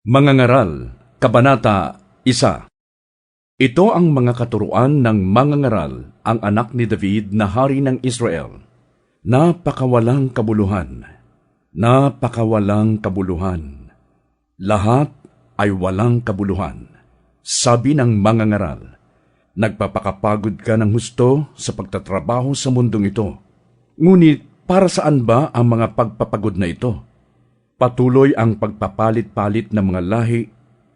Mangangaral, Kabanata 1. Ito ang mga katuruan ng mangangaral, ang anak ni David na hari ng Israel. Napakawalang kabuluhan, napakawalang kabuluhan. Lahat ay walang kabuluhan. Sabi ng mangangaral, nagpapakapagod ka ng husto sa pagtatrabaho sa mundong ito. Ngunit para saan ba ang mga pagpapagod na ito? Patuloy ang pagpapalit-palit ng mga lahi,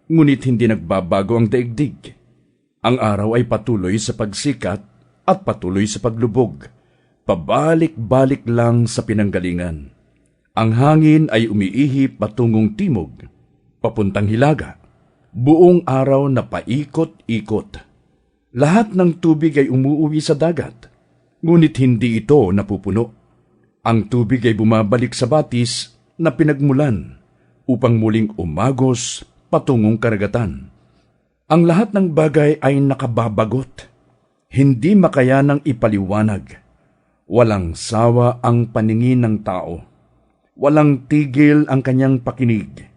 ngunit hindi nagbabago ang daigdig. Ang araw ay patuloy sa pagsikat at patuloy sa paglubog. Pabalik-balik lang sa pinanggalingan. Ang hangin ay umiihip patungong timog, papuntang hilaga. Buong araw na paikot-ikot. Lahat ng tubig ay umuuwi sa dagat, ngunit hindi ito napupuno. Ang tubig ay bumabalik sa batis na pinagmulan upang muling umagos patungong karagatan. Ang lahat ng bagay ay nakababagot, hindi makayanang ipaliwanag. Walang sawa ang paningin ng tao. Walang tigil ang kanyang pakinig.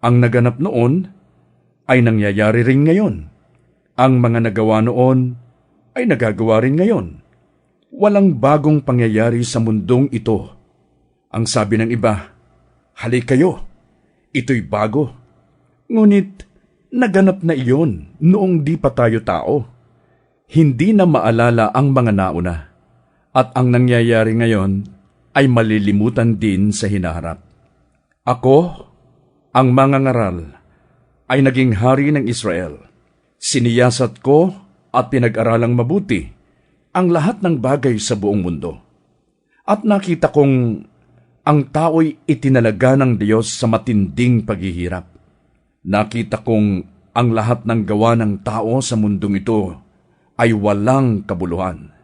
Ang naganap noon ay nangyayari rin ngayon. Ang mga nagawa noon ay nagagawa rin ngayon. Walang bagong pangyayari sa mundong ito. Ang sabi ng iba, "Halik kayo, ito'y bago." Ngunit naganap na iyon noong di pa tayo tao. Hindi na maalala ang mga nauna, at ang nangyayari ngayon ay malilimutan din sa hinaharap. Ako, ang mangangaral, ay naging hari ng Israel. Siniyasat ko at pinag-aralang mabuti ang lahat ng bagay sa buong mundo. At nakita kong ang tao'y itinalaga ng Diyos sa matinding paghihirap. Nakita kong ang lahat ng gawa ng tao sa mundong ito ay walang kabuluhan.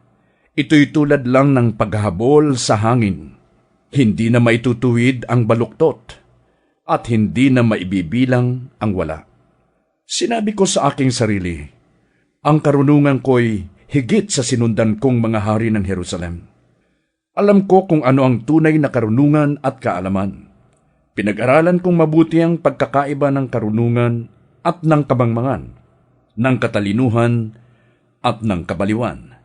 Ito'y tulad lang ng paghahabol sa hangin. Hindi na maitutuwid ang baluktot at hindi na maibibilang ang wala. Sinabi ko sa aking sarili, ang karunungan ko'y higit sa sinundan kong mga hari ng Jerusalem. Alam ko kung ano ang tunay na karunungan at kaalaman. Pinag-aralan kong mabuti ang pagkakaiba ng karunungan at ng kabangmangan, ng katalinuhan at ng kabaliwan.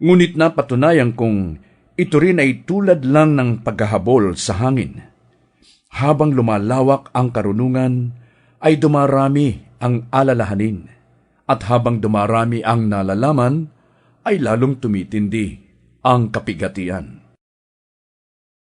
Ngunit napatunayan kong ito rin ay tulad lang ng paghahabol sa hangin. Habang lumalawak ang karunungan, ay dumarami ang alalahanin, at habang dumarami ang nalalaman, ay lalong tumitindi ang kapigatian.